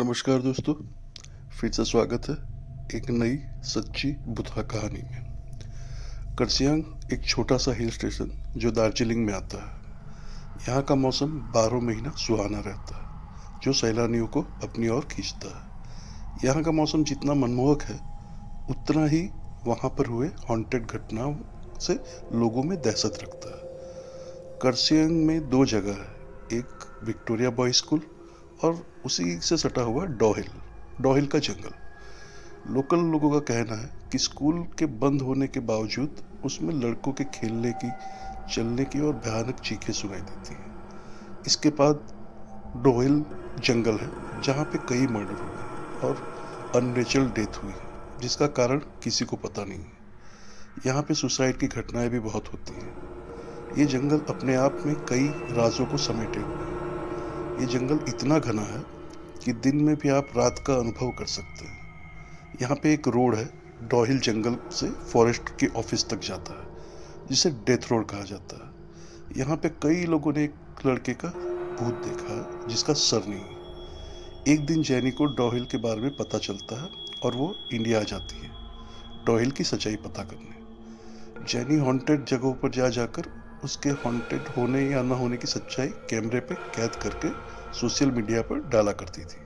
नमस्कार दोस्तों, फिर से स्वागत है एक नई सच्ची बुद्धा कहानी में। कर्सियांग एक छोटा सा हिल स्टेशन जो दार्जिलिंग में आता है। यहाँ का मौसम 12 महीना सुहाना रहता है, जो सैलानियों को अपनी ओर खींचता है। यहाँ का मौसम जितना मनमोहक है, उतना ही वहाँ पर हुए हॉन्टेड घटनाओं से लोगों में दहशत रखता है। कर्सियांग में दो जगह है, एक विक्टोरिया बॉयज स्कूल और उसी से सटा हुआ डॉहिल का जंगल। लोकल लोगों का कहना है कि स्कूल के बंद होने के बावजूद उसमें लड़कों के खेलने की, चलने की और भयानक चीखें सुनाई देती हैं। इसके बाद डॉहिल जंगल है, जहाँ पे कई मर्डर हुए और अननेचुरल डेथ हुई है, जिसका कारण किसी को पता नहीं है। यहाँ पे सुसाइड की घटनाएं भी बहुत होती हैं। ये जंगल अपने आप में कई राजों को समेटे हुए है। ये जंगल इतना घना है कि दिन में भी आप रात का अनुभव कर सकते हैं। यहाँ पे एक रोड है, डॉहिल जंगल से फॉरेस्ट के ऑफिस तक जाता है, जिसे डेथ रोड कहा जाता है। यहाँ पे कई लोगों ने एक लड़के का भूत देखा है जिसका सर नहीं है। एक दिन जैनी को डॉहिल के बारे में पता चलता है और वो इंडिया आ जाती है डॉहिल की सच्चाई पता करने। जैनी हॉन्टेड जगहों पर जा जाकर उसके हॉन्टेड होने या न होने की सच्चाई कैमरे पे कैद करके सोशल मीडिया पर डाला करती थी।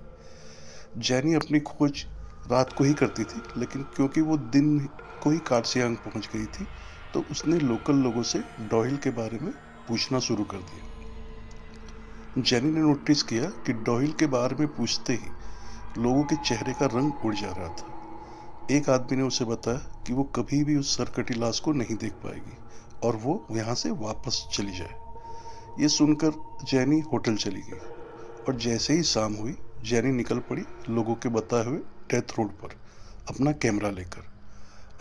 जैनी अपनी खोज रात को ही करती थी, लेकिन क्योंकि वो दिन को ही कार्सियांग पहुंच गई थी, तो उसने लोकल लोगों से डॉहिल के बारे में पूछना शुरू कर दिया। जैनी ने नोटिस किया कि डॉहिल के बारे में पूछते ही लोगों के चेहरे का रंग उड़ जा रहा था। एक आदमी ने उसे बताया कि वो कभी भी उस सरकटी लाश को नहीं देख पाएगी और वो यहाँ से वापस चली जाए। ये सुनकर जैनी होटल चली गई और जैसे ही शाम हुई, जैनी निकल पड़ी लोगों के बताए हुए डेथ रोड पर अपना कैमरा लेकर।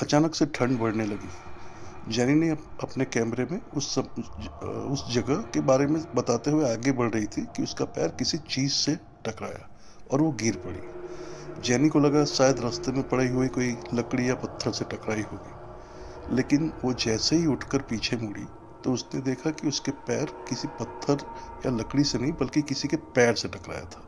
अचानक से ठंड बढ़ने लगी। जैनी ने अपने कैमरे में उस जगह के बारे में बताते हुए आगे बढ़ रही थी कि उसका पैर किसी चीज से टकराया और वो गिर पड़ी। जैनी को लगा शायद रास्ते में पड़ी हुई कोई लकड़ी या पत्थर से टकराई होगी, लेकिन वो जैसे ही उठकर पीछे मुड़ी तो उसने देखा कि उसके पैर किसी पत्थर या लकड़ी से नहीं बल्कि किसी के पैर से टकराया था,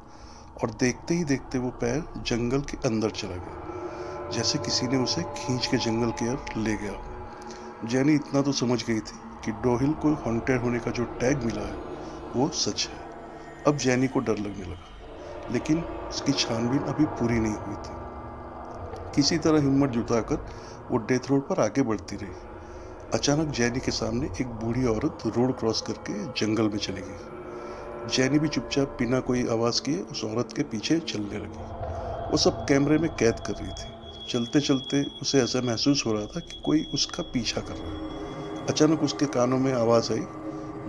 और देखते ही देखते वो पैर जंगल के अंदर चला गया, जैसे किसी ने उसे खींच के जंगल की ओर ले गया। जैनी इतना तो समझ गई थी कि डॉहिल को हॉन्टेड होने का जो टैग मिला है वो सच है। अब जैनी को डर लगने लगा, लेकिन उसकी छानबीन अभी पूरी नहीं हुई थी। किसी तरह हिम्मत जुटाकर वो डेथ रोड पर आगे बढ़ती रही। अचानक जैनी के सामने एक बूढ़ी औरत रोड क्रॉस करके जंगल में चली गई। जैनी भी चुपचाप बिना कोई आवाज किए उस औरत के पीछे चलने लगी। वो सब कैमरे में कैद कर रही थी। चलते चलते उसे ऐसा महसूस हो रहा था कि कोई उसका पीछा कर रहा है। अचानक उसके कानों में आवाज आई,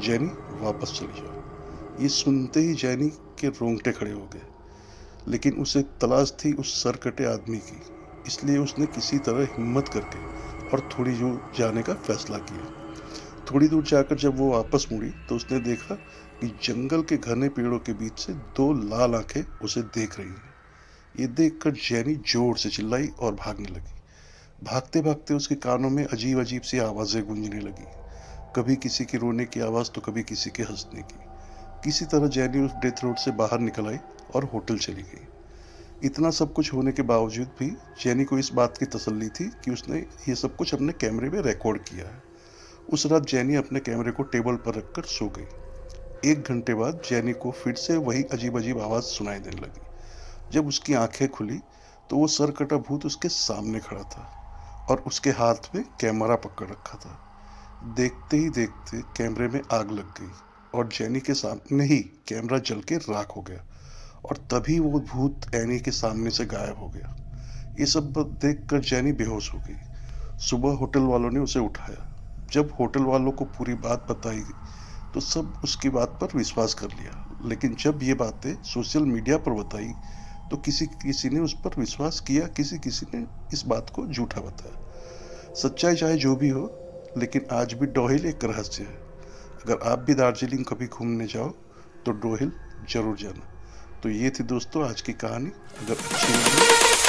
जैनी वापस चली जाओ। ये सुनते ही जैनी के रोंगटे खड़े हो गए, लेकिन उसे तलाश थी उस सरकटे आदमी की, इसलिए उसने किसी तरह हिम्मत करके और थोड़ी दूर जाने का फैसला किया। थोड़ी दूर जाकर जब वो वापस मुड़ी तो उसने देखा कि जंगल के घने पेड़ों के बीच से दो लाल आंखें उसे देख रही हैं। ये देखकर जैनी जोर से चिल्लाई और भागने लगी। भागते भागते उसके कानों में अजीब अजीब सी आवाजें गूंजने लगी, कभी किसी के रोने की आवाज तो कभी किसी के हंसने की। किसी तरह जैनी उस डेथ रोड से बाहर निकल आई और होटल चली गई। इतना सब कुछ होने के बावजूद भी जैनी को इस बात की तसल्ली थी कि उसने ये सब कुछ अपने कैमरे में रिकॉर्ड किया है। उस रात जैनी अपने कैमरे को टेबल पर रखकर सो गई। 1 घंटे बाद जैनी को फिर से वही अजीब अजीब आवाज सुनाई देने लगी। जब उसकी आंखें खुली तो वो सरकटा भूत उसके सामने खड़ा था और उसके हाथ में कैमरा पकड़ रखा था। देखते ही देखते कैमरे में आग लग गई और जैनी के सामने ही कैमरा जल के राख हो गया, और तभी वो भूत एनी के सामने से गायब हो गया। ये सब देखकर जैनी बेहोश हो गई। सुबह होटल वालों ने उसे उठाया। जब होटल वालों को पूरी बात बताई गई तो सब उसकी बात पर विश्वास कर लिया, लेकिन जब ये बातें सोशल मीडिया पर बताई तो किसी किसी ने उस पर विश्वास किया, किसी किसी ने इस बात को झूठा बताया। सच्चाई चाहे जो भी हो, लेकिन आज भी डॉहिल एक रहस्य है। अगर आप भी दार्जिलिंग कभी घूमने जाओ तो डोहिल जरूर जाना। तो ये थी दोस्तों आज की कहानी। अगर अच्छी लगी